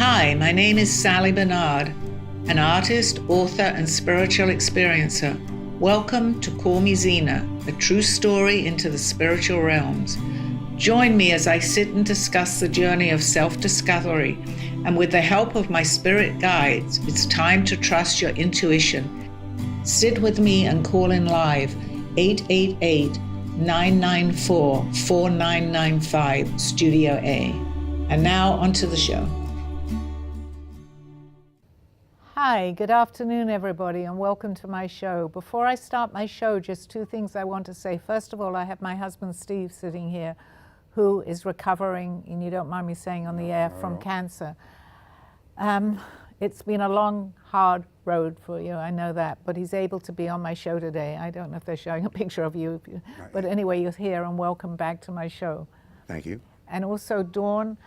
Hi, my name is Sally Bernard, an artist, author, and spiritual experiencer. Welcome to Call Me Zena, a true story into the spiritual realms. Join me as I sit and discuss the journey of self-discovery, and with the help of my spirit guides, it's time to trust your intuition. Sit with me and call in live 888-994-4995, Studio A. And now onto the show. Hi, good afternoon everybody and welcome to my show. Before I start my show, just two things I want to say. First of all, I have my husband Steve sitting here who is recovering, and you don't mind me saying on the air, from cancer. It's been a long, hard road for you, I know that, but he's able to be on my show today. I don't know if they're showing a picture of you, but anyway, you're here and welcome back to my show. Thank you. And also, Dawn,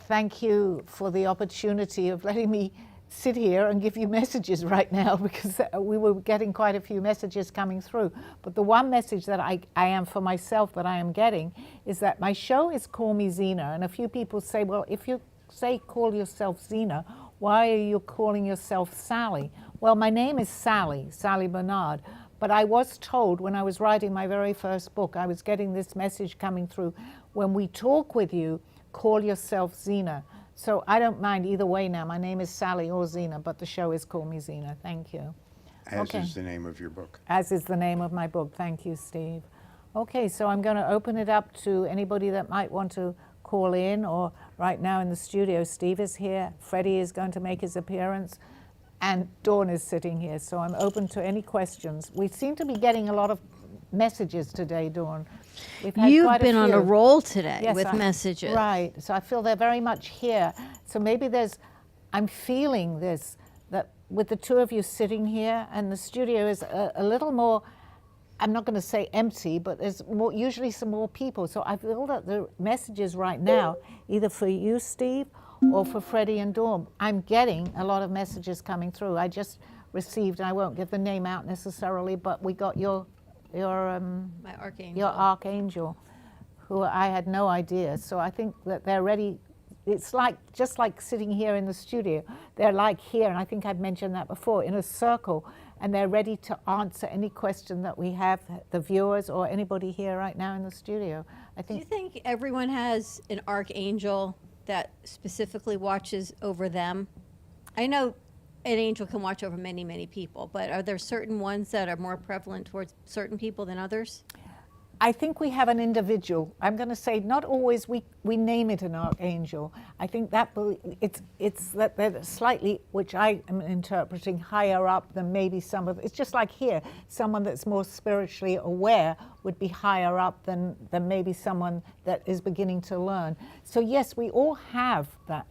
thank you for the opportunity of letting me sit here and give you messages right now, because we were getting quite a few messages coming through. But the one message that I am for myself that I am getting is that my show is Call Me Zena. And a few people say, well, if you say call yourself Zena, why are you calling yourself Sally? Well, my name is Sally Bernard. But I was told when I was writing my very first book, I was getting this message coming through, when we talk with you, call yourself Zena. So I don't mind either way now. My name is Sally or Zena, but the show is Call Me Zena. Thank you. As is the name of your book. As is the name of my book. Thank you, Steve. Okay, so I'm going to open it up to anybody that might want to call in, or right now in the studio, Steve is here, Freddie is going to make his appearance, and Dawn is sitting here. So I'm open to any questions. We seem to be getting a lot of messages today, Dawn. You've been on a roll today with messages. Right, so I feel they're very much here. So maybe I'm feeling this, that with the two of you sitting here, and the studio is a little more, I'm not going to say empty, but there's usually some more people. So I feel that the messages right now, either for you, Steve, or for Freddie and Dawn, I'm getting a lot of messages coming through. I just received, and I won't give the name out necessarily, but we got your my archangel. Your archangel, who I had no idea. So I think that they're ready. It's like, just like sitting here in the studio, they're like here, and I think I've mentioned that before, in a circle, and they're ready to answer any question that we have, the viewers or anybody here right now in the studio. Do you think everyone has an archangel that specifically watches over them? I know an angel can watch over many, many people, but are there certain ones that are more prevalent towards certain people than others? I think we have an individual. I'm going to say not always we name it an archangel. I think that it's that they're slightly, which I am interpreting, higher up than maybe some of, it's just like here, someone that's more spiritually aware would be higher up than maybe someone that is beginning to learn. So yes, we all have that.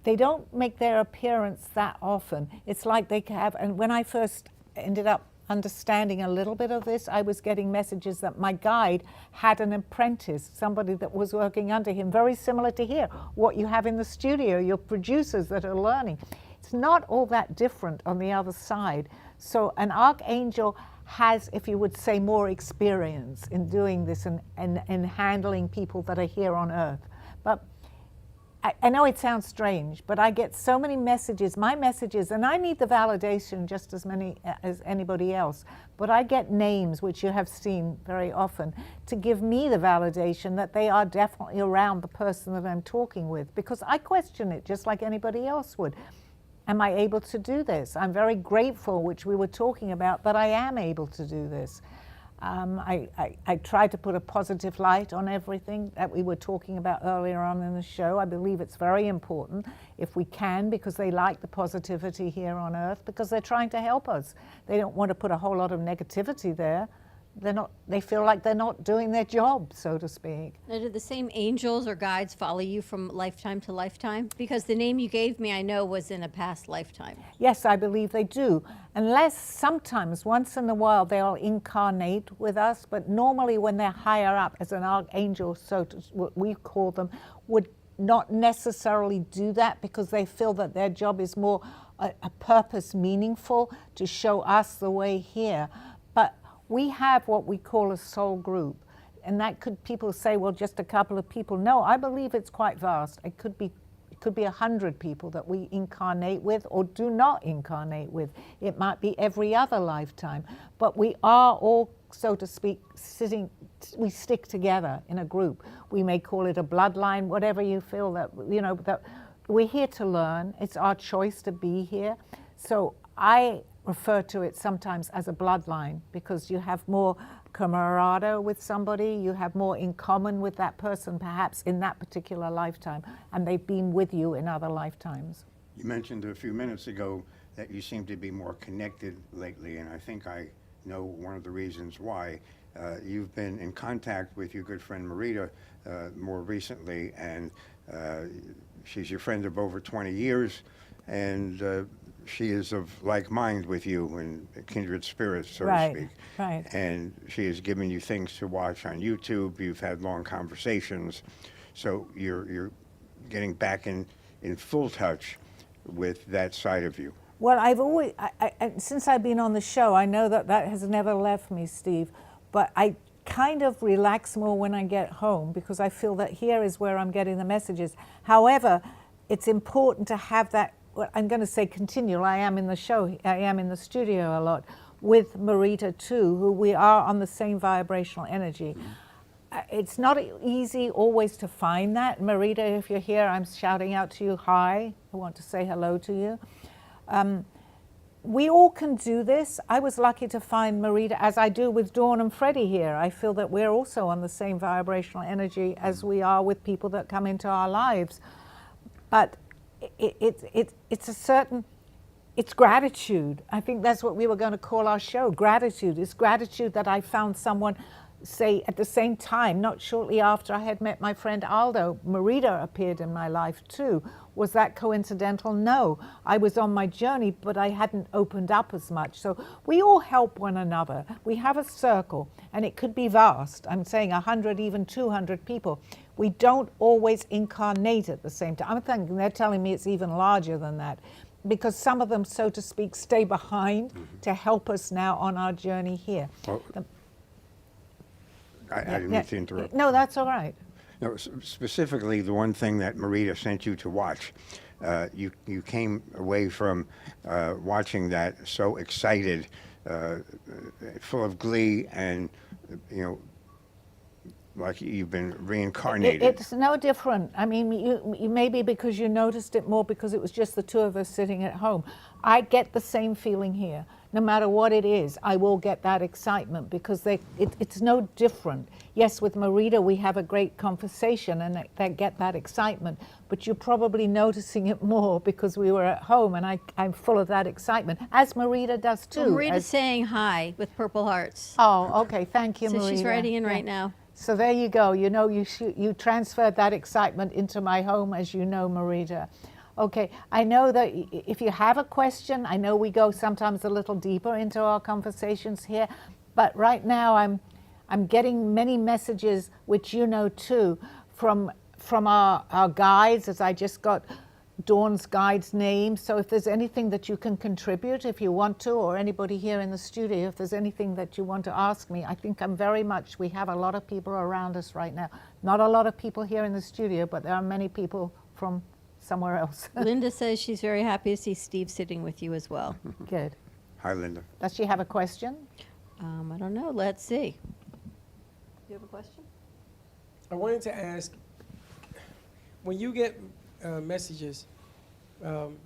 They don't make their appearance that often. It's like they have, and when I first ended up understanding a little bit of this, I was getting messages that my guide had an apprentice, somebody that was working under him, very similar to here, what you have in the studio, your producers that are learning. It's not all that different on the other side. So an archangel has, if you would say, more experience in doing this and handling people that are here on earth. But I know it sounds strange, but I get so many messages, my messages, and I need the validation just as many as anybody else, but I get names, which you have seen very often, to give me the validation that they are definitely around the person that I'm talking with, because I question it just like anybody else would. Am I able to do this? I'm very grateful, which we were talking about, that I am able to do this. I try to put a positive light on everything that we were talking about earlier on in the show. I believe it's very important if we can, because they like the positivity here on earth, because they're trying to help us. They don't want to put a whole lot of negativity there. They feel like they're not doing their job, so to speak. Now, do the same angels or guides follow you from lifetime to lifetime? Because the name you gave me, I know, was in a past lifetime. Yes, I believe they do. Unless sometimes, once in a while, they'll incarnate with us, but normally when they're higher up as an archangel, so what we call them, would not necessarily do that, because they feel that their job is more a purpose meaningful to show us the way here. But we have what we call a soul group, and that could, people say, well, just a couple of people. No, I believe it's quite vast. It could be It could be 100 people that we incarnate with or do not incarnate with. It might be every other lifetime. But we are all, so to speak, we stick together in a group. We may call it a bloodline, whatever you feel that, that we're here to learn. It's our choice to be here. So I refer to it sometimes as a bloodline because you have more camaraderie with somebody, you have more in common with that person perhaps in that particular lifetime, and they've been with you in other lifetimes. You mentioned a few minutes ago that you seem to be more connected lately, and I think I know one of the reasons why. You've been in contact with your good friend Marita more recently, and she's your friend of over 20 years, and she is of like mind with you and kindred spirits, so to speak. Right. And she has given you things to watch on YouTube. You've had long conversations, so you're getting back in full touch with that side of you. Well, I've always, since I've been on the show, I know that has never left me, Steve. But I kind of relax more when I get home because I feel that here is where I'm getting the messages. However, it's important to have that. Well, I'm going to say continual. I am in the show. I am in the studio a lot with Marita too, who we are on the same vibrational energy. It's not easy always to find that. Marita, if you're here, I'm shouting out to you, hi. I want to say hello to you. We all can do this. I was lucky to find Marita, as I do with Dawn and Freddie here. I feel that we're also on the same vibrational energy as we are with people that come into our lives. But it's a certain, it's gratitude. I think that's what we were going to call our show, gratitude. It's gratitude that I found someone, say, at the same time, not shortly after I had met my friend Aldo, Marita appeared in my life too. Was that coincidental? No. I was on my journey, but I hadn't opened up as much. So we all help one another. We have a circle, and it could be vast. I'm saying 100, even 200 people. We don't always incarnate at the same time. I'm thinking they're telling me it's even larger than that, because some of them, so to speak, stay behind to help us now on our journey here. Well, I didn't mean to interrupt. No, that's all right. No, specifically the one thing that Marita sent you to watch. You came away from watching that so excited, full of glee, and like you've been reincarnated. It's no different. I mean, you maybe because you noticed it more because it was just the two of us sitting at home. I get the same feeling here. No matter what it is, I will get that excitement because it's no different. Yes, with Marita, we have a great conversation and they get that excitement, but you're probably noticing it more because we were at home and I'm full of that excitement, as Marita does too. Well, Marita's saying hi with purple hearts. Oh, okay, thank you, So Marita. she's writing in right now. So there you go. You transferred that excitement into my home, as you know, Marita. Okay, I know that if you have a question, I know we go sometimes a little deeper into our conversations here, but right now I'm getting many messages, which you know too, from our guides, as I just got Dawn's guide's name. So if there's anything that you can contribute, if you want to, or anybody here in the studio, if there's anything that you want to ask me, I think we have a lot of people around us right now. Not a lot of people here in the studio, but there are many people from somewhere else. Linda says she's very happy to see Steve sitting with you as well. Good. Hi, Linda. Does she have a question? I don't know. Let's see. You have a question? I wanted to ask, when you get messages, and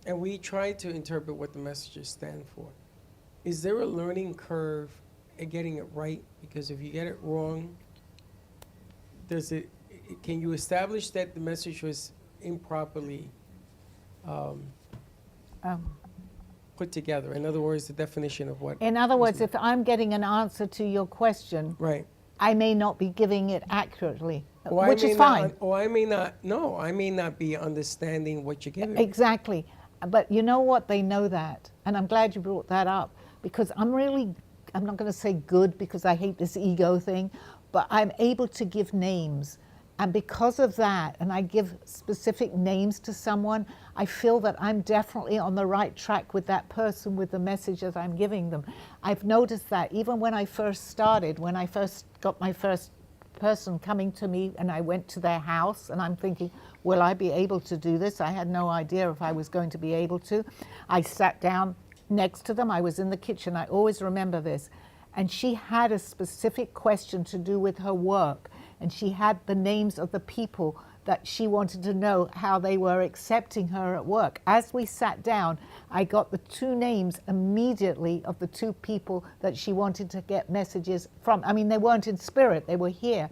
we try to interpret what the messages stand for, is there a learning curve at getting it right? Because if you get it wrong, can you establish that the message was improperly put together? In other words, the definition of what. In other words, if I'm getting an answer to your question, right, I may not be giving it accurately, or which is fine. I may not be understanding what you're giving. Exactly. But you know what? They know that. And I'm glad you brought that up, because I'm not going to say good because I hate this ego thing, but I'm able to give names. And because of that, and I give specific names to someone, I feel that I'm definitely on the right track with that person with the message that I'm giving them. I've noticed that even when I first started, when I first got my first person coming to me, and I went to their house, and I'm thinking, will I be able to do this? I had no idea if I was going to be able to. I sat down next to them. I was in the kitchen. I always remember this. And she had a specific question to do with her work, and she had the names of the people that she wanted to know how they were accepting her at work. As we sat down, I got the 2 names immediately of the 2 people that she wanted to get messages from. I mean, they weren't in spirit, they were here.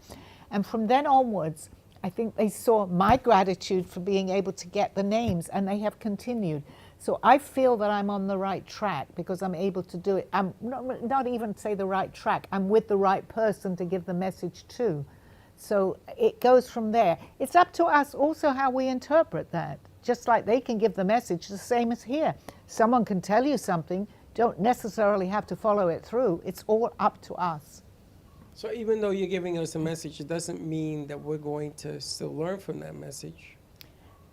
And from then onwards, I think they saw my gratitude for being able to get the names, and they have continued. So I feel that I'm on the right track because I'm able to do it. I'm not even say the right track. I'm with the right person to give the message to. So it goes from there. It's up to us also how we interpret that. Just like they can give the message, the same as here. Someone can tell you something, don't necessarily have to follow it through. It's all up to us. So even though you're giving us a message, it doesn't mean that we're going to still learn from that message.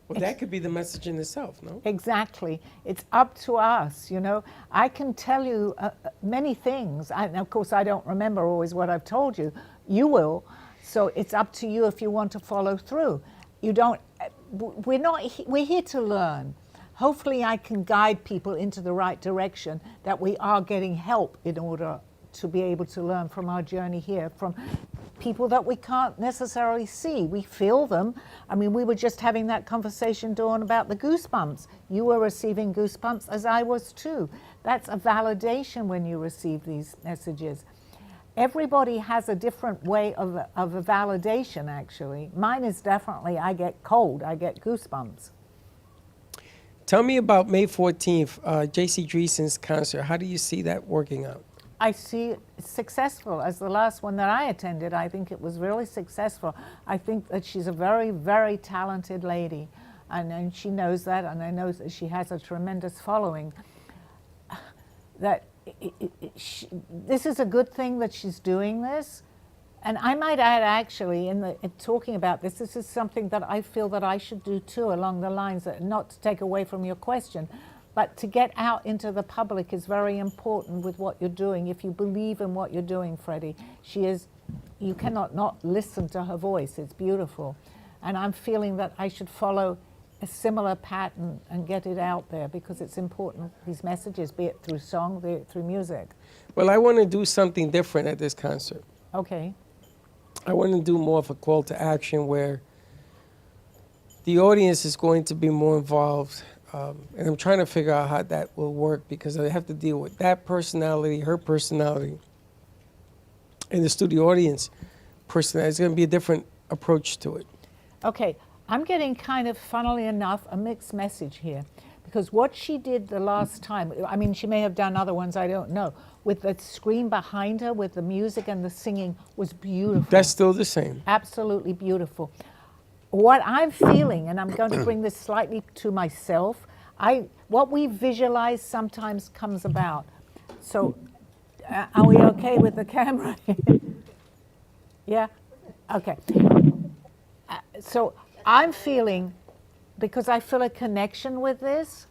Well, that could be the message in itself, no? Exactly. It's up to us, you know. I can tell you many things. And of course, I don't remember always what I've told you. You will. So it's up to you if you want to follow through. You don't, we're here to learn. Hopefully I can guide people into the right direction, that we are getting help in order to be able to learn from our journey here, from people that we can't necessarily see. We feel them. I mean, we were just having that conversation, Dawn, about the goosebumps. You were receiving goosebumps as I was too. That's a validation when you receive these messages. Everybody has a different way of a validation, actually. Mine is definitely, I get cold, I get goosebumps. Tell me about May 14th, J.C. Dreesen's concert. How do you see that working out? I see it successful. As the last one that I attended, I think it was really successful. I think that she's a very, very talented lady, and she knows that, and I know that she has a tremendous following. That this is a good thing that she's doing this. And I might add, actually, in talking about this, this is something that I feel that I should do too, along the lines that, not to take away from your question, but to get out into the public is very important with what you're doing. If you believe in what you're doing, Freddie, you cannot not listen to her voice. It's beautiful. And I'm feeling that I should follow a similar pattern and get it out there, because it's important, these messages, be it through song, be it through music. Well, I want to do something different at this concert. Okay. I want to do more of a call to action where the audience is going to be more involved. And I'm trying to figure out how that will work, because I have to deal with that personality, her personality, and the studio audience personality. It's going to be a different approach to it. Okay. I'm getting kind of, funnily enough, a mixed message here, because what she did the last time, I mean, she may have done other ones, I don't know, with the screen behind her, with the music and the singing, was beautiful. That's still the same. Absolutely beautiful. What I'm feeling, and I'm going to bring this slightly to myself, what we visualize sometimes comes about. So, are we okay with the camera? Yeah? Okay. So, I'm feeling, because I feel a connection with this,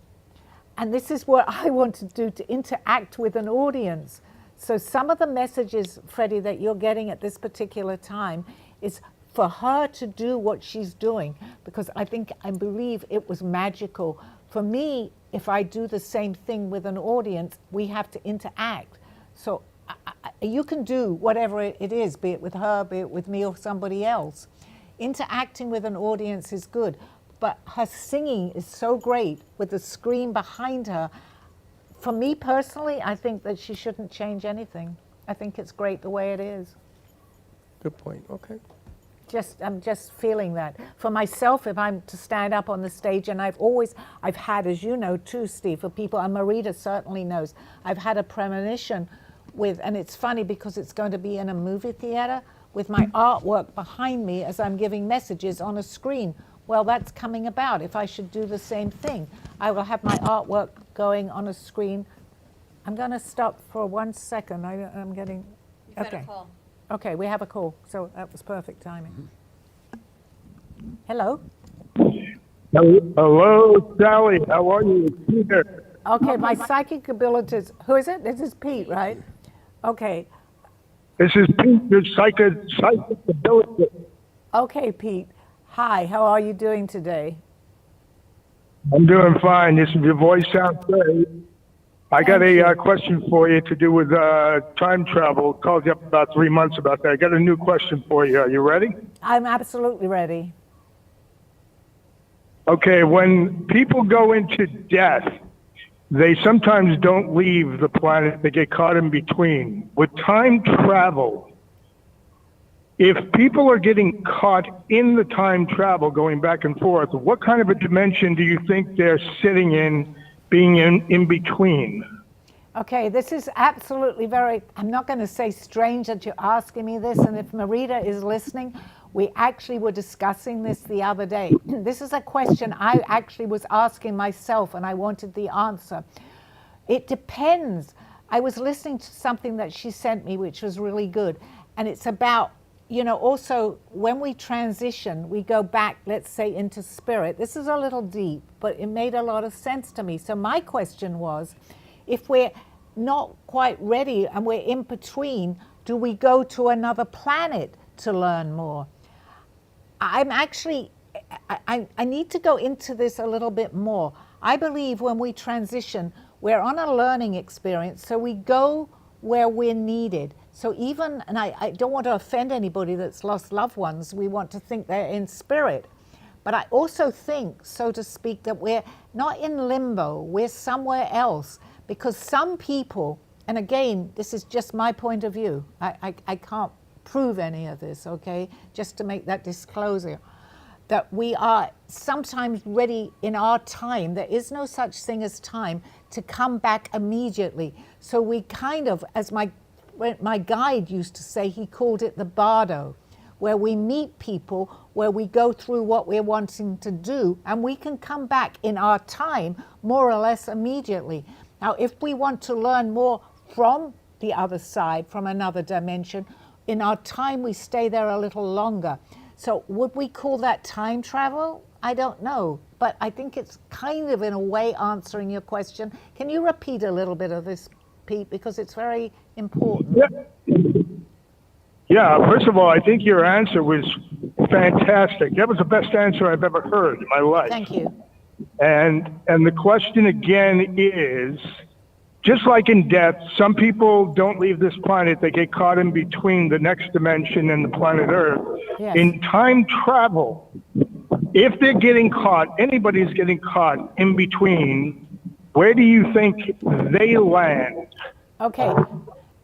and this is what I want to do, to interact with an audience. So some of the messages, Freddie, that you're getting at this particular time is for her to do what she's doing, because I believe it was magical. For me, if I do the same thing with an audience, we have to interact. So you can do whatever it is, be it with her, be it with me or somebody else. Interacting with an audience is good, but her singing is so great with the screen behind her. For me personally, I think that she shouldn't change anything. I think it's great the way it is. Good point. Okay. I'm just feeling that. For myself, if I'm to stand up on the stage, and I've had, as you know too, Steve, for people, and Marita certainly knows, I've had a premonition with, and it's funny because it's going to be in a movie theater, with my artwork behind me as I'm giving messages on a screen. Well, that's coming about. If I should do the same thing, I will have my artwork going on a screen. I'm going to stop for 1 second. I'm getting, okay. Okay, we have a call, so that was perfect timing. Hello? Hello, Sally. How are you? It's Peter. Okay, my psychic abilities, who is it? This is Pete, right? Okay. This is Pete, your psychic ability. Okay, Pete. Hi, how are you doing today? I'm doing fine. Your voice sounds great. I got Thank a you. question for you to do with time travel. Called you up about 3 months about that. I got a new question for you. Are you ready? I'm absolutely ready. Okay, when people go into death, they sometimes don't leave the planet. They get caught in between. With time travel, if people are getting caught in the time travel, going back and forth, what kind of a dimension do you think they're sitting in, being in between? Okay, this is absolutely very, I'm not going to say strange that you're asking me this, and if Marita is listening, we actually were discussing this the other day. This is a question I actually was asking myself, and I wanted the answer. It depends. I was listening to something that she sent me, which was really good, and it's about, also when we transition, we go back, let's say, into spirit. This is a little deep, but it made a lot of sense to me. So my question was, if we're not quite ready and we're in between, do we go to another planet to learn more? I'm actually, I need to go into this a little bit more. I believe when we transition, we're on a learning experience, so we go where we're needed. So even, and I don't want to offend anybody that's lost loved ones, we want to think they're in spirit. But I also think, so to speak, that we're not in limbo, we're somewhere else. Because some people, and again, this is just my point of view, I can't prove any of this, okay? Just to make that disclosure, that we are sometimes ready in our time, there is no such thing as time, to come back immediately. So we kind of, as my guide used to say, he called it the bardo, where we meet people, where we go through what we're wanting to do, and we can come back in our time more or less immediately. Now, if we want to learn more from the other side, from another dimension, in our time we stay there a little longer. So would we call that time travel? I don't know, but I think it's kind of in a way answering your question. Can you repeat a little bit of this, Pete, because it's very important? Yeah, first of all, I think your answer was fantastic. That was the best answer I've ever heard in my life. Thank you. And the question again is, just like in death, some people don't leave this planet. They get caught in between the next dimension and the planet Earth. Yes. In time travel, if they're getting caught, anybody's getting caught in between, where do you think they land? Okay,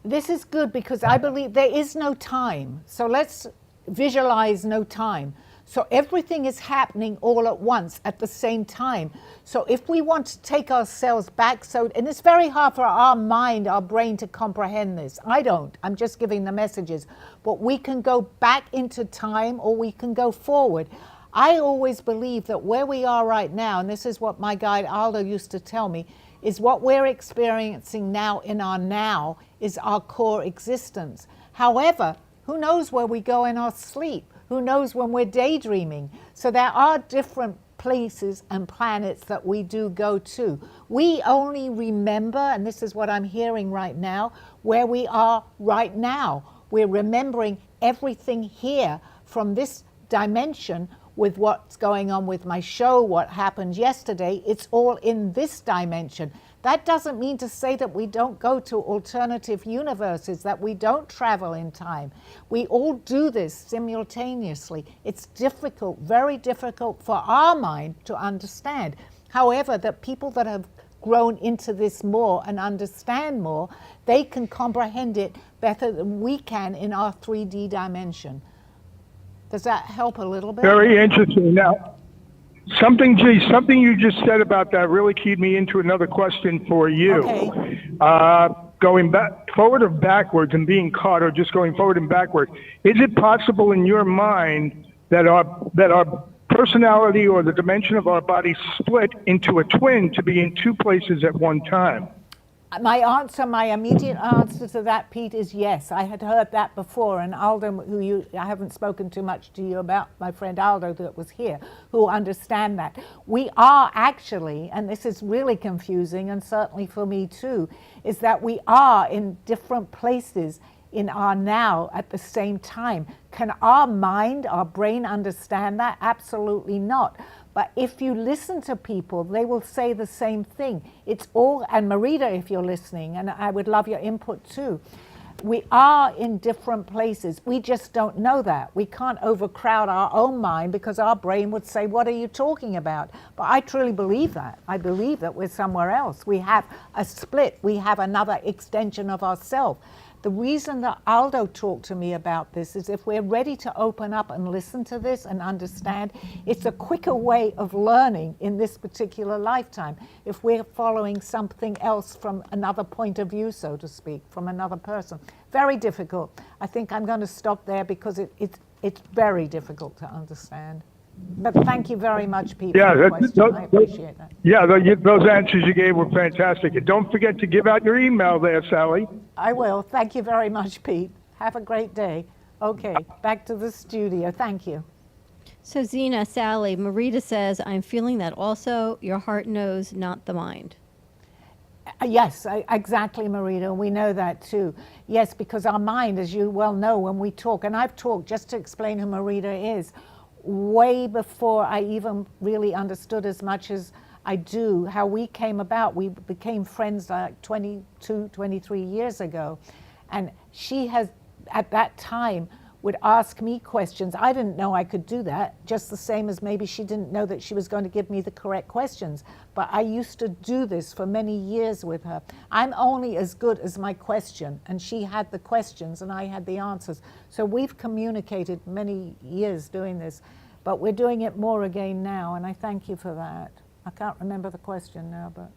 this is good because I believe there is no time. So let's visualize no time. So everything is happening all at once at the same time. So if we want to take ourselves back, and it's very hard for our mind, our brain to comprehend this. I don't, I'm just giving the messages. But we can go back into time or we can go forward. I always believe that where we are right now, and this is what my guide Aldo used to tell me, is what we're experiencing now in our now is our core existence. However, who knows where we go in our sleep? Who knows when we're daydreaming? So there are different places and planets that we do go to. We only remember, and this is what I'm hearing right now, where we are right now. We're remembering everything here from this dimension with what's going on with my show, what happened yesterday. It's all in this dimension. That doesn't mean to say that we don't go to alternative universes, that we don't travel in time. We all do this simultaneously. It's difficult, very difficult for our mind to understand. However, the people that have grown into this more and understand more, they can comprehend it better than we can in our 3D dimension. Does that help a little bit? Very interesting. Now, something you just said about that really keyed me into another question for you. Okay. Going back, forward or backwards and being caught, or just going forward and backward, is it possible in your mind that our personality or the dimension of our body split into a twin to be in two places at one time? My immediate answer to that, Pete, is yes. I had heard that before, and Aldo, I haven't spoken too much to you about, my friend Aldo that was here, who understand that. We are actually, and this is really confusing, and certainly for me too, is that we are in different places in our now at the same time. Can our mind, our brain understand that? Absolutely not. But if you listen to people, they will say the same thing. It's all, and Marita, if you're listening, and I would love your input too, we are in different places. We just don't know that. We can't overcrowd our own mind because our brain would say, what are you talking about? But I truly believe that. I believe that we're somewhere else. We have a split. We have another extension of ourselves. The reason that Aldo talked to me about this is if we're ready to open up and listen to this and understand, it's a quicker way of learning in this particular lifetime if we're following something else from another point of view, so to speak, from another person. Very difficult. I think I'm going to stop there because it's very difficult to understand. But thank you very much, Pete, Yeah, for the question. I appreciate that. Yeah, those answers you gave were fantastic. And don't forget to give out your email there, Sally. I will. Thank you very much, Pete. Have a great day. Okay, back to the studio. Thank you. So Zena, Sally, Marita says, I'm feeling that also. Your heart knows, not the mind. Yes, exactly, Marita. We know that too. Yes, because our mind, as you well know, when we talk, and I've talked just to explain who Marita is, way before I even really understood as much as I do how we came about. We became friends like 22, 23 years ago. And she has, at that time, would ask me questions. I didn't know I could do that, just the same as maybe she didn't know that she was going to give me the correct questions. But I used to do this for many years with her. I'm only as good as my question, and she had the questions and I had the answers. So we've communicated many years doing this, but we're doing it more again now, and I thank you for that. I can't remember the question now, but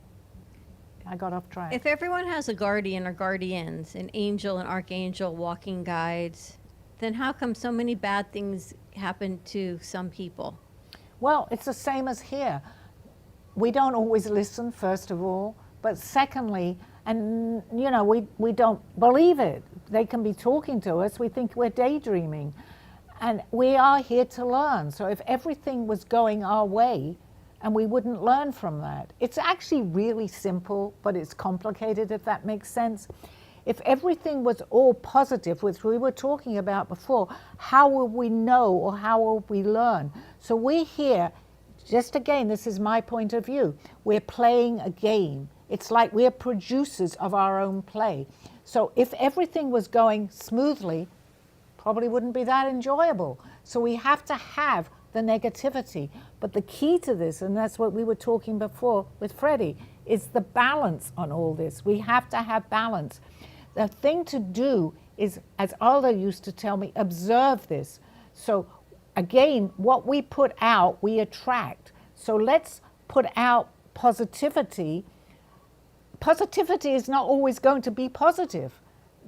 I got off track. If everyone has a guardian or guardians, an angel, an archangel, walking guides, then how come so many bad things happen to some people? Well, it's the same as here. We don't always listen, first of all, but secondly, and you know, we don't believe it. They can be talking to us, we think we're daydreaming. And we are here to learn. So if everything was going our way, and we wouldn't learn from that. It's actually really simple, but it's complicated, if that makes sense. If everything was all positive, which we were talking about before, how will we know or how will we learn? So we're here, just again, this is my point of view, we're playing a game. It's like we're producers of our own play. So if everything was going smoothly, probably wouldn't be that enjoyable. So we have to have the negativity. But the key to this, and that's what we were talking before with Freddie, is the balance on all this. We have to have balance. The thing to do is, as Aldo used to tell me, observe this. So again, what we put out, we attract. So let's put out positivity. Positivity is not always going to be positive,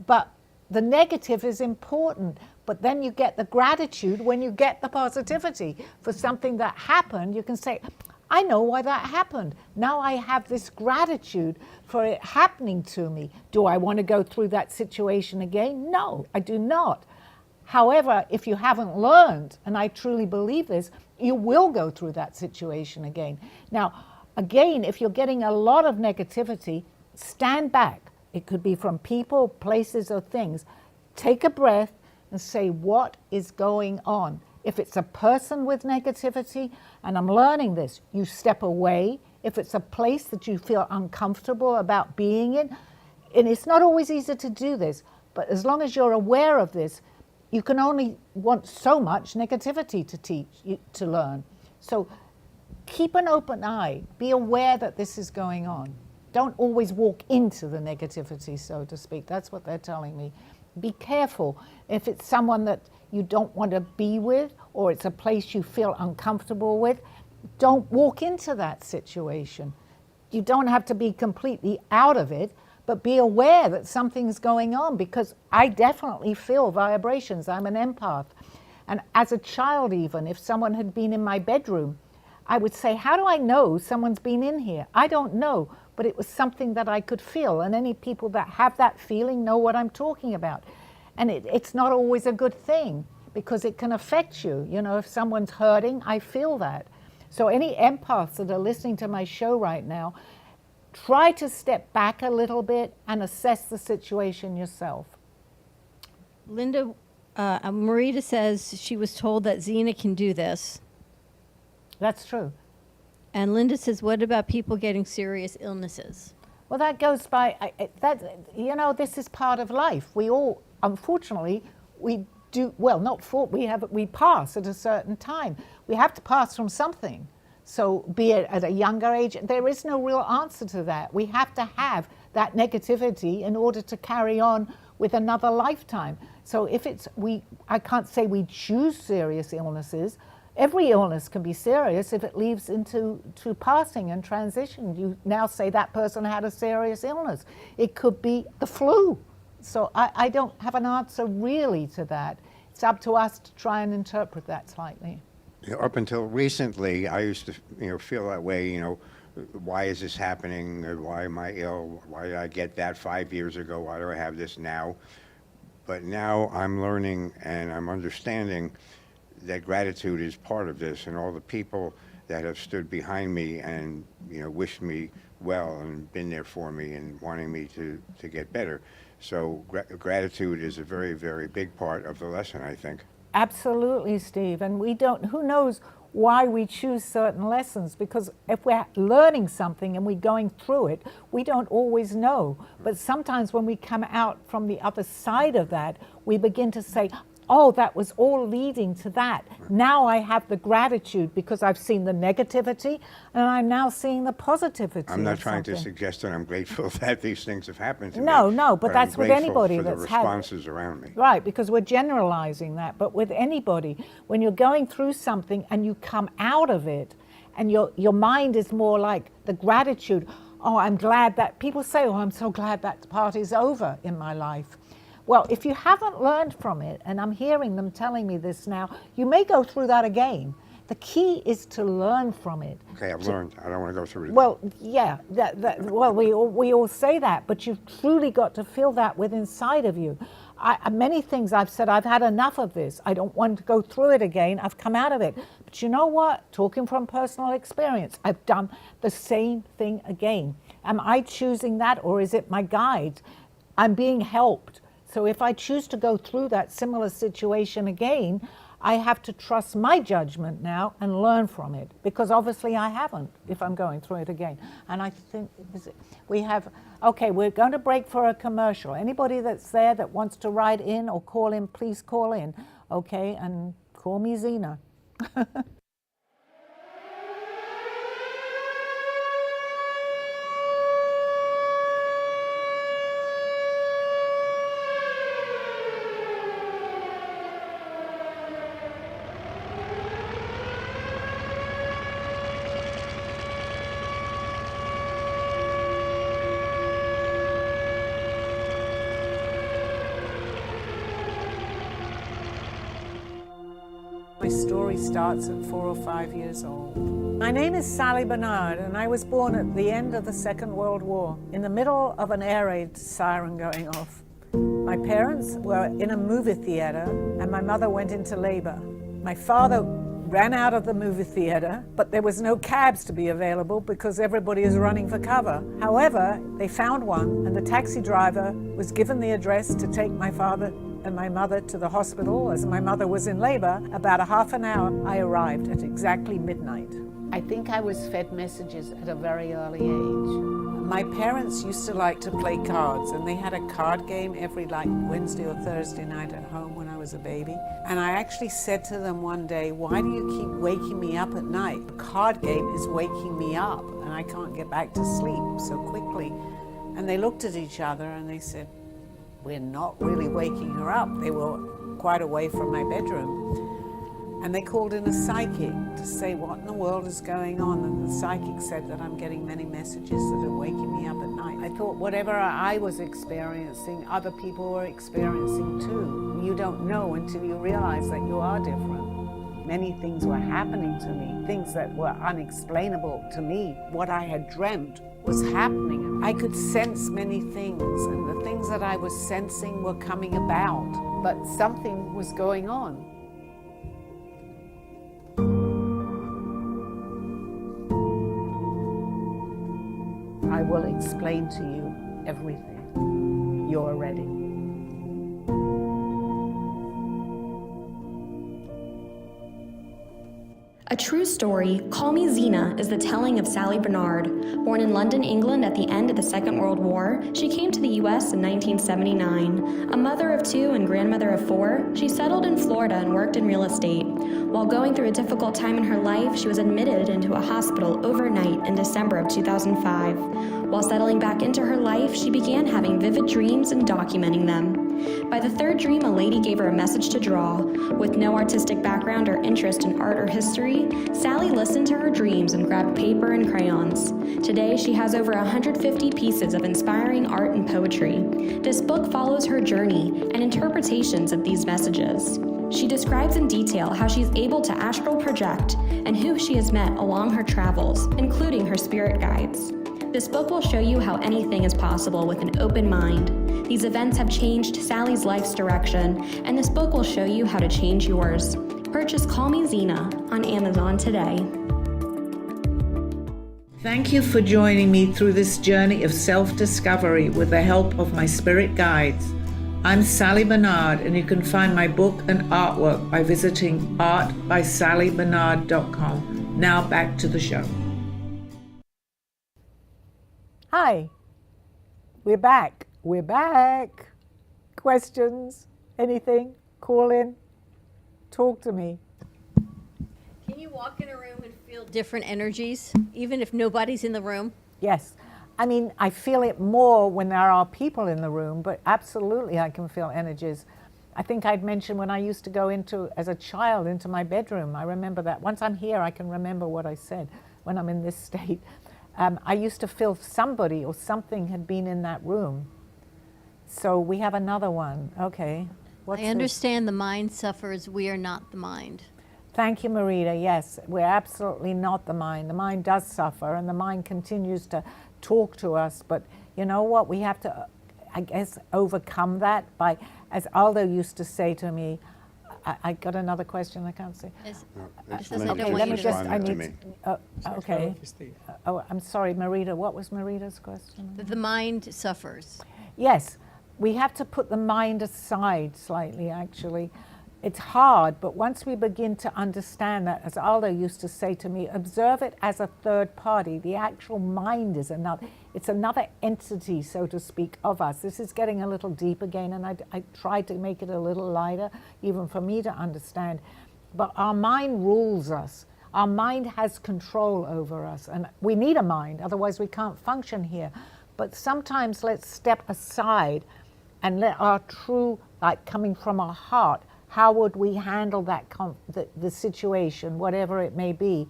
but the negative is important. But then you get the gratitude when you get the positivity for something that happened. You can say, I know why that happened. Now I have this gratitude for it happening to me. Do I want to go through that situation again? No, I do not. However, if you haven't learned, and I truly believe this, you will go through that situation again. Now, again, if you're getting a lot of negativity, stand back. It could be from people, places, or things. Take a breath and say, what is going on? If it's a person with negativity, and I'm learning this, you step away. If it's a place that you feel uncomfortable about being in, and it's not always easy to do this, but as long as you're aware of this, you can only want so much negativity to learn. So keep an open eye. Be aware that this is going on. Don't always walk into the negativity, so to speak. That's what they're telling me. Be careful. If it's someone that you don't want to be with, or it's a place you feel uncomfortable with, don't walk into that situation. You don't have to be completely out of it, but be aware that something's going on, because I definitely feel vibrations. I'm an empath. And as a child even, if someone had been in my bedroom, I would say, how do I know someone's been in here? I don't know, but it was something that I could feel. And any people that have that feeling know what I'm talking about. And it's not always a good thing, because it can affect you. You know, if someone's hurting, I feel that. So any empaths that are listening to my show right now, try to step back a little bit and assess the situation yourself. Linda, Marita says she was told that Zena can do this. That's true. And Linda says, what about people getting serious illnesses? Well, that goes by, this is part of life. We all, unfortunately, we do, well, not for, we pass at a certain time. We have to pass from something. So be it at a younger age, there is no real answer to that. We have to have that negativity in order to carry on with another lifetime. So if it's, I can't say we choose serious illnesses. Every illness can be serious if it leads into passing and transition. You now say that person had a serious illness. It could be the flu. So I don't have an answer really to that. It's up to us to try and interpret that slightly. Up until recently, I used to, feel that way, why is this happening? Why am I ill? Why did I get that 5 years ago? Why do I have this now? But now I'm learning and I'm understanding that gratitude is part of this, and all the people that have stood behind me and, wished me well and been there for me and wanting me to get better. So gratitude is a very, very big part of the lesson, I think. Absolutely, Steve. And who knows why we choose certain lessons, because if we're learning something and we're going through it, we don't always know. But sometimes when we come out from the other side of that, we begin to say, oh, that was all leading to that. Now I have the gratitude because I've seen the negativity and I'm now seeing the positivity. I'm not trying to suggest that I'm grateful that these things have happened to me. No, but that's with anybody for that's the responses around me. Right, because we're generalizing that. But with anybody, when you're going through something and you come out of it and your mind is more like the gratitude, oh, I'm glad that, people say, oh, I'm so glad that party's over in my life. Well, if you haven't learned from it, and I'm hearing them telling me this now, you may go through that again. The key is to learn from it. Okay, I've learned. I don't want to go through it. Well, yeah, well, we all say that, but you've truly got to feel that with inside of you. Many things I've said, I've had enough of this. I don't want to go through it again. I've come out of it. But you know what? Talking from personal experience, I've done the same thing again. Am I choosing that, or is it my guide? I'm being helped. So if I choose to go through that similar situation again, I have to trust my judgment now and learn from it, because obviously I haven't if I'm going through it again. And I think we're going to break for a commercial. Anybody that's there that wants to write in or call in, please call in, okay? And call me Zena. My story starts at 4 or 5 years old. My name is Sally Bernard, and I was born at the end of the Second World War, in the middle of an air raid siren going off. My parents were in a movie theater, and my mother went into labor. My father ran out of the movie theater, but there was no cabs to be available because everybody is running for cover. However, they found one, and the taxi driver was given the address to take my father and my mother to the hospital. As my mother was in labor, about a half an hour, I arrived at exactly midnight. I think I was fed messages at a very early age. My parents used to like to play cards, and they had a card game every Wednesday or Thursday night at home when I was a baby. And I actually said to them one day, why do you keep waking me up at night? The card game is waking me up, and I can't get back to sleep so quickly. And they looked at each other and they said, we're not really waking her up. They were quite away from my bedroom. And they called in a psychic to say, what in the world is going on? And the psychic said that I'm getting many messages that are waking me up at night. I thought whatever I was experiencing, other people were experiencing too. You don't know until you realize that you are different. Many things were happening to me, things that were unexplainable to me. What I had dreamt was happening. I could sense many things, and the things that I was sensing were coming about, but something was going on. I will explain to you everything. You're ready. A true story, Call Me Zena is the telling of Sally Bernard. Born in London, England at the end of the Second World War, she came to the U.S. in 1979. A mother of 2 and grandmother of 4, she settled in Florida and worked in real estate. While going through a difficult time in her life, she was admitted into a hospital overnight in December of 2005. While settling back into her life, she began having vivid dreams and documenting them. By the 3rd dream, a lady gave her a message to draw. With no artistic background or interest in art or history, Sally listened to her dreams and grabbed paper and crayons. Today, she has over 150 pieces of inspiring art and poetry. This book follows her journey and interpretations of these messages. She describes in detail how she's able to astral project and who she has met along her travels, including her spirit guides. This book will show you how anything is possible with an open mind. These events have changed Sally's life's direction, and this book will show you how to change yours. Purchase Call Me Zena on Amazon today. Thank you for joining me through this journey of self-discovery with the help of my spirit guides. I'm Sally Bernard, and you can find my book and artwork by visiting artbysallybernard.com. Now back to the show. Hi, we're back. We're back. Questions? Anything? Call in. Talk to me. Can you walk in a room and feel different energies, even if nobody's in the room? Yes. I mean, I feel it more when there are people in the room, but absolutely I can feel energies. I think I'd mentioned when I used to go as a child, into my bedroom. I remember that. Once I'm here, I can remember what I said when I'm in this state. I used to feel somebody or something had been in that room. So we have another one. Okay. What's I understand the mind suffers. We are not the mind. Thank you, Marita. Yes, we're absolutely not the mind. The mind does suffer, and the mind continues to talk to us. But you know what? We have to, I guess, overcome that by, as Aldo used to say to me, I got another question I can't say. Let me just, I need, okay. Oh, I'm sorry, Marita. What was Marita's question? The mind suffers. Yes, we have to put the mind aside slightly, actually. It's hard, but once we begin to understand that, as Aldo used to say to me, observe it as a third party. The actual mind is it's another entity, so to speak, of us. This is getting a little deep again, and I tried to make it a little lighter, even for me to understand. But our mind rules us. Our mind has control over us, and we need a mind, otherwise we can't function here. But sometimes let's step aside and let our true, like coming from our heart, how would we handle that the situation, whatever it may be?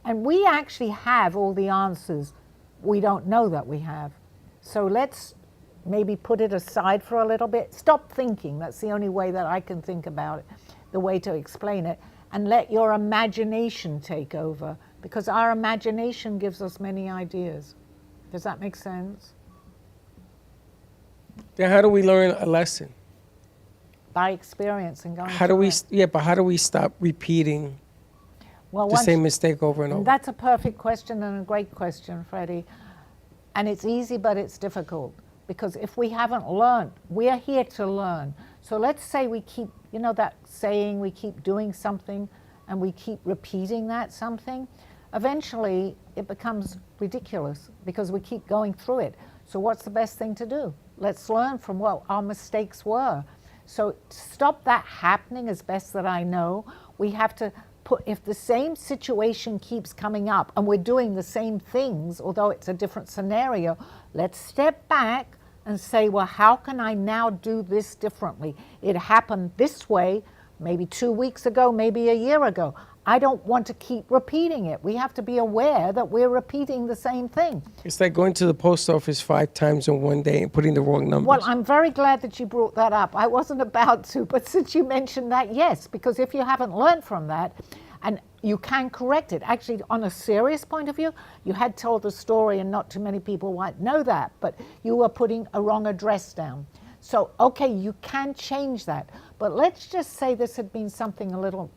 And we actually have all the answers. We don't know that we have. So let's maybe put it aside for a little bit. Stop thinking. That's the only way that I can think about it, the way to explain it. And let your imagination take over, because our imagination gives us many ideas. Does that make sense? Then how do we learn a lesson? By experience and going How do we? through it. Yeah, but how do we stop repeating Well, the same mistake over and over? That's a perfect question and a great question, Freddie. And it's easy, but it's difficult. Because if we haven't learned, we're here to learn. So let's say we keep, you know that saying, we keep doing something and we keep repeating that something. Eventually, it becomes ridiculous because we keep going through it. So what's the best thing to do? Let's learn from what our mistakes were. So to stop that happening as best that I know, we have to put, if the same situation keeps coming up and we're doing the same things, although it's a different scenario, let's step back and say, well, how can I now do this differently? It happened this way, maybe 2 weeks ago, maybe a year ago. I don't want to keep repeating it. We have to be aware that we're repeating the same thing. It's like going to the post office 5 times in one day and putting the wrong numbers. Well, I'm very glad that you brought that up. I wasn't about to, but since you mentioned that, yes, because if you haven't learned from that, and you can correct it. Actually, on a serious point of view, you had told the story, and not too many people might know that, but you were putting a wrong address down. So, okay, you can change that. But let's just say this had been something a little,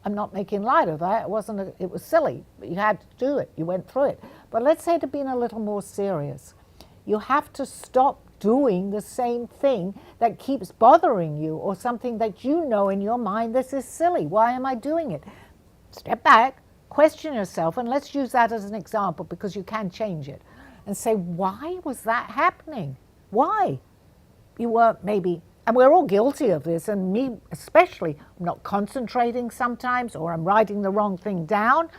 I'm not making light of that. It was silly, but you had to do it. You went through it. But let's say it had been a little more serious. You have to stop doing the same thing that keeps bothering you, or something that you know in your mind, this is silly. Why am I doing it? Step back, question yourself, and let's use that as an example because you can change it, and say, why was that happening? Why? You were maybe, and we're all guilty of this, and me especially, I'm not concentrating sometimes, or I'm writing the wrong thing down.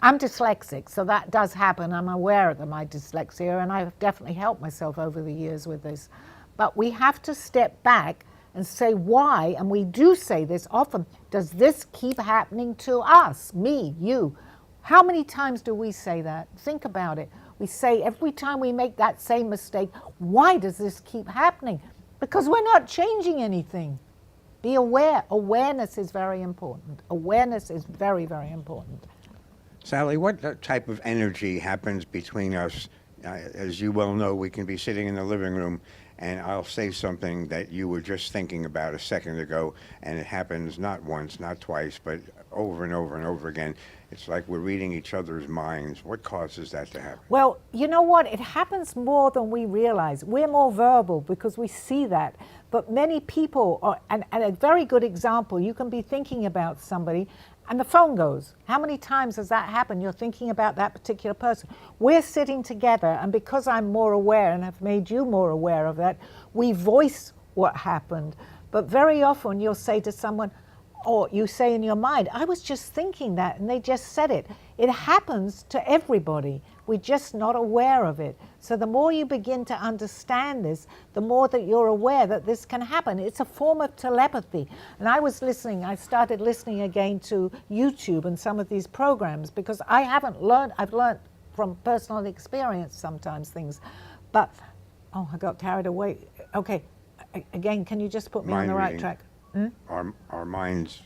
I'm dyslexic, so that does happen. I'm aware of my dyslexia, and I've definitely helped myself over the years with this. But we have to step back and say why, and we do say this often, does this keep happening to us, me, you? How many times do we say that? Think about it. We say every time we make that same mistake, why does this keep happening? Because we're not changing anything. Be aware. Awareness is very important. Awareness is very, very important. Sally, what type of energy happens between us? As you well know, we can be sitting in the living room and I'll say something that you were just thinking about a second ago, and it happens not once, not twice, but over and over and over again. It's like we're reading each other's minds. What causes that to happen? Well, you know what? It happens more than we realize. We're more verbal because we see that. But many people, and a very good example, you can be thinking about somebody and the phone goes. How many times has that happened? You're thinking about that particular person. We're sitting together, and because I'm more aware and have made you more aware of that, we voice what happened. But very often you'll say to someone, or you say in your mind, I was just thinking that, and they just said it. It happens to everybody. We're just not aware of it. So the more you begin to understand this, the more that you're aware that this can happen. It's a form of telepathy. And I started listening again to YouTube and some of these programs because I've learned from personal experience sometimes things. But, I got carried away. Okay, again, can you just put me on the right track? Our minds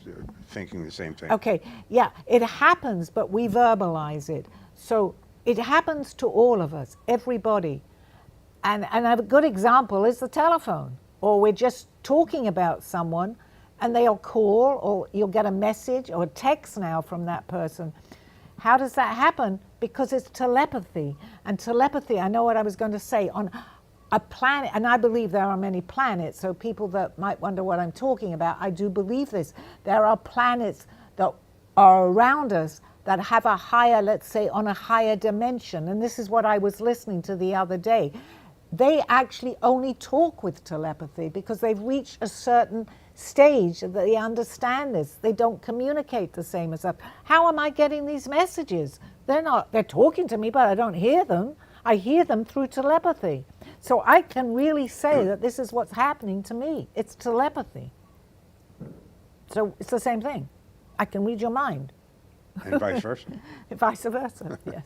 thinking the same thing. Okay, yeah, it happens, but we verbalize it. So it happens to all of us, everybody. And a good example is the telephone, or we're just talking about someone and they'll call, or you'll get a message or a text now from that person. How does that happen? Because it's telepathy. And telepathy, I know what I was going to say, on a planet, and I believe there are many planets, so people that might wonder what I'm talking about, I do believe this. There are planets that are around us that have a higher, let's say, on a higher dimension, and this is what I was listening to the other day. They actually only talk with telepathy because they've reached a certain stage that they understand this. They don't communicate the same as us. How am I getting these messages? They're talking to me, but I don't hear them. I hear them through telepathy. So I can really say that this is what's happening to me. It's telepathy. So it's the same thing. I can read your mind. And vice versa. Vice versa, yes.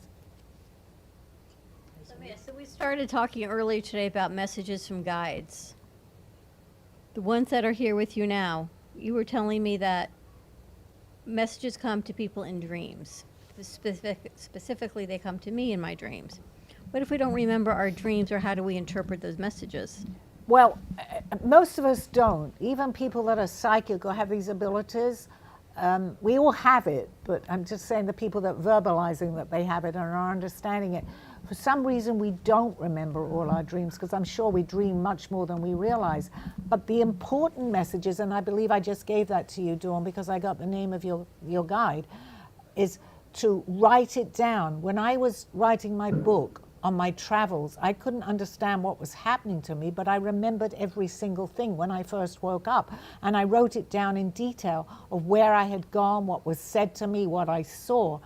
So we started talking earlier today about messages from guides. The ones that are here with you now, you were telling me that messages come to people in dreams. Specifically, they come to me in my dreams. What if we don't remember our dreams, or how do we interpret those messages? Well, most of us don't. Even people that are psychic or have these abilities, we all have it, but I'm just saying the people that verbalizing that they have it and are understanding it. For some reason, we don't remember all our dreams, because I'm sure we dream much more than we realize. But the important messages, and I believe I just gave that to you, Dawn, because I got the name of your guide, is to write it down. When I was writing my book on my travels, I couldn't understand what was happening to me, but I remembered every single thing when I first woke up. And I wrote it down in detail of where I had gone, what was said to me, what I saw.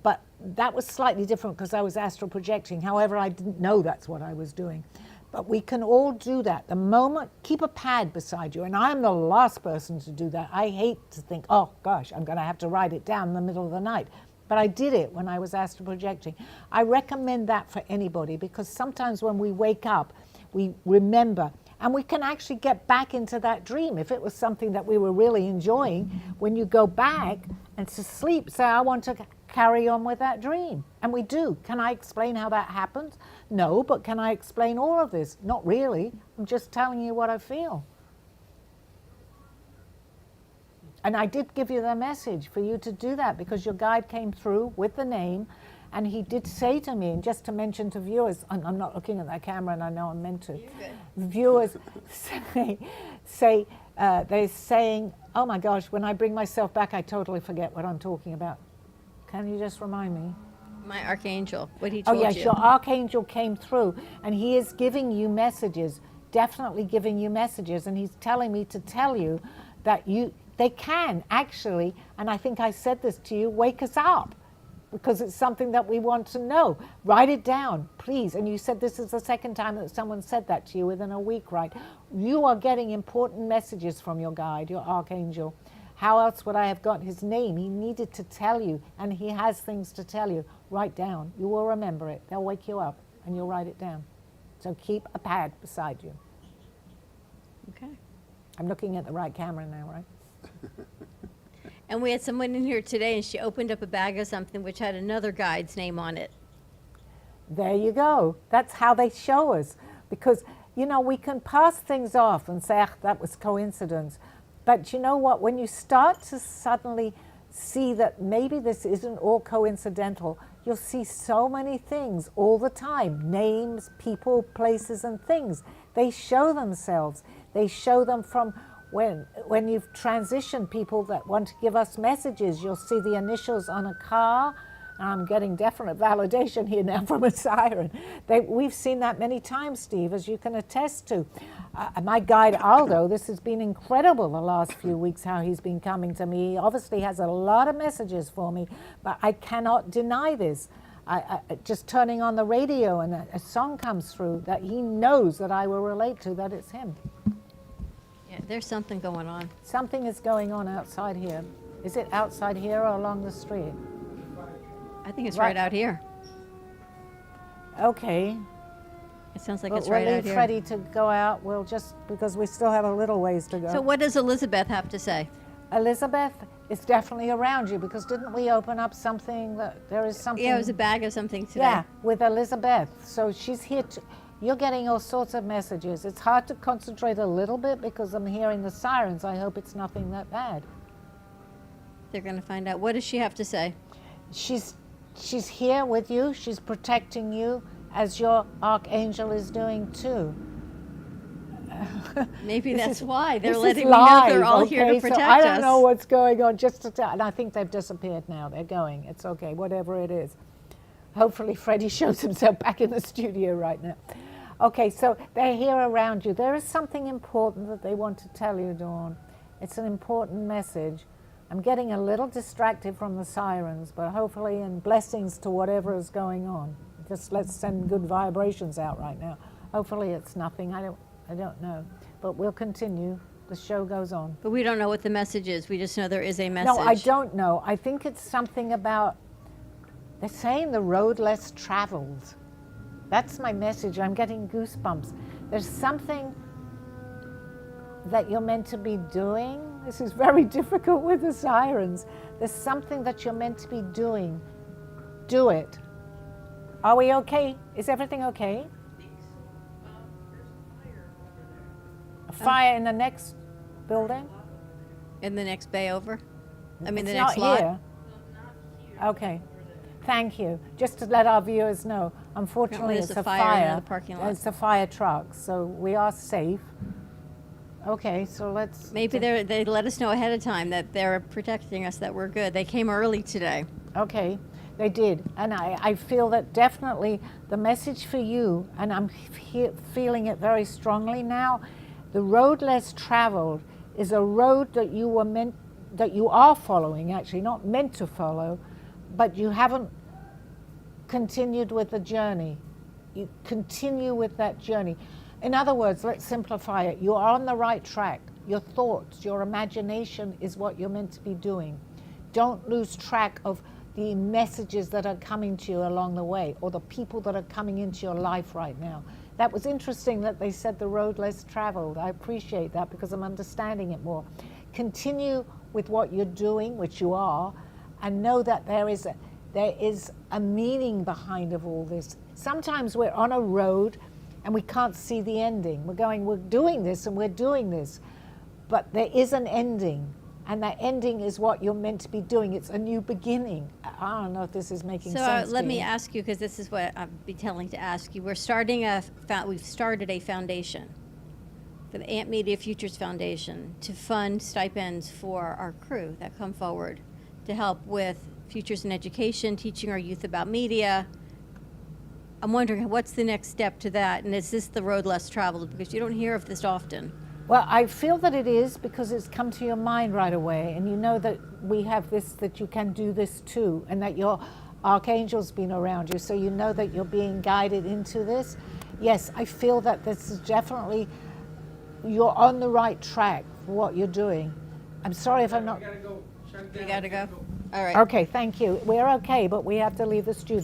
But that was slightly different because I was astral projecting. However, I didn't know that's what I was doing. But we can all do that. The moment, keep a pad beside you. And I'm the last person to do that. I hate to think, oh gosh, I'm going to have to write it down in the middle of the night. But I did it when I was astral projecting. I recommend that for anybody, because sometimes when we wake up, we remember, and we can actually get back into that dream. If it was something that we were really enjoying, when you go back and to sleep, say, I want to carry on with that dream. And we do. Can I explain how that happens? No, but can I explain all of this? Not really. I'm just telling you what I feel. And I did give you the message for you to do that, because your guide came through with the name, and he did say to me, and just to mention to viewers, I'm not looking at that camera and I know I'm meant to. Viewers they're saying, oh my gosh, when I bring myself back, I totally forget what I'm talking about. Can you just remind me? My archangel, what he Oh, told yes, you. your archangel came through, and he is giving you messages, definitely giving you messages, and he's telling me to tell you that they can actually, and I think I said this to you, wake us up, because it's something that we want to know. Write it down, please. And you said this is the second time that someone said that to you within a week, right? You are getting important messages from your guide, your archangel. How else would I have got his name? He needed to tell you, and he has things to tell you. Write down. You will remember it. They'll wake you up, and you'll write it down. So keep a pad beside you. Okay. I'm looking at the right camera now, right? And we had someone in here today, and she opened up a bag of something which had another guide's name on it. There you go. That's how they show us. Because, you know, we can pass things off and say, ah, that was coincidence. But you know what? When you start to suddenly see that maybe this isn't all coincidental, you'll see so many things all the time. Names, people, places, and things. They show themselves. They show them from when you've transitioned people that want to give us messages. You'll see the initials on a car. I'm getting definite validation here now from a siren. We've seen that many times, Steve, as you can attest to. My guide, Aldo, this has been incredible the last few weeks, how he's been coming to me. He obviously has a lot of messages for me, but I cannot deny this. Just turning on the radio and a song comes through that he knows that I will relate to, that it's him. Yeah, there's something going on. Something is going on outside here. Is it outside here or along the street? I think it's right out here. Okay. It sounds like But it's right we'll out leave here. Freddie to go out. We'll just, because we still have a little ways to go. So what does Elizabeth have to say? Elizabeth is definitely around you, because didn't we open up something that there is something? Yeah, it was a bag of something today. Yeah, with Elizabeth. So she's here to, you're getting all sorts of messages. It's hard to concentrate a little bit because I'm hearing the sirens. I hope it's nothing that bad. They're going to find out. What does she have to say? She's here with you. She's protecting you, as your archangel is doing too. Maybe This that's is- why they're this is letting me know they're live, all here to okay? protect so I us. don't know what's going on. Just to tell, and I think they've disappeared now. They're going. It's okay, whatever it is. Hopefully, Freddie shows himself back in the studio right now. Okay, so they're here around you. There is something important that they want to tell you, Dawn. It's an important message. I'm getting a little distracted from the sirens, but hopefully, and blessings to whatever is going on. Just let's send good vibrations out right now. Hopefully, it's nothing. I don't know, but we'll continue. The show goes on. But we don't know what the message is. We just know there is a message. No, I don't know. I think it's something about, they're saying the road less traveled. That's my message. I'm getting goosebumps. There's something that you're meant to be doing. This is very difficult with the sirens. There's something that you're meant to be doing. Do it. Are we okay? Is everything okay? A fire in the next building? In the next bay over? I mean, It's the next not lot? here. Okay. Thank you. Just to let our viewers know, unfortunately, there's it's a a fire in fire. the parking lot. It's a fire truck, so we are safe. Okay, so let's. Maybe they let us know ahead of time that they're protecting us, that we're good. They came early today. Okay, they did. And I feel that definitely the message for you, and I'm feeling it very strongly now, the road less traveled is a road that you are following, actually, not meant to follow, but you haven't continued with the journey. You continue with that journey. In other words, let's simplify it. You are on the right track. Your thoughts, your imagination is what you're meant to be doing. Don't lose track of the messages that are coming to you along the way, or the people that are coming into your life right now. That was interesting that they said the road less traveled. I appreciate that because I'm understanding it more. Continue with what you're doing, which you are, and know that there is a meaning behind of all this. Sometimes we're on a road and we can't see the ending. We're doing this and we're doing this, but there is an ending, and that ending is what you're meant to be doing. It's a new beginning. I don't know if this is making sense. So let to me you. ask you, because this is what I'd be telling to ask you. We've started a foundation for the Amp Media Futures Foundation to fund stipends for our crew that come forward to help with Futures in Education, teaching our youth about media. I'm wondering what's the next step to that, and is this the road less traveled? Because you don't hear of this often. Well, I feel that it is because it's come to your mind right away, and you know that we have this, that you can do this too, and that your archangel's been around you, so you know that you're being guided into this. Yes, I feel that this is definitely, you're on the right track for what you're doing. I'm sorry if I'm not. I gotta go. Shut it down. You gotta go? All right. Okay, thank you. We're okay, but we have to leave the studio.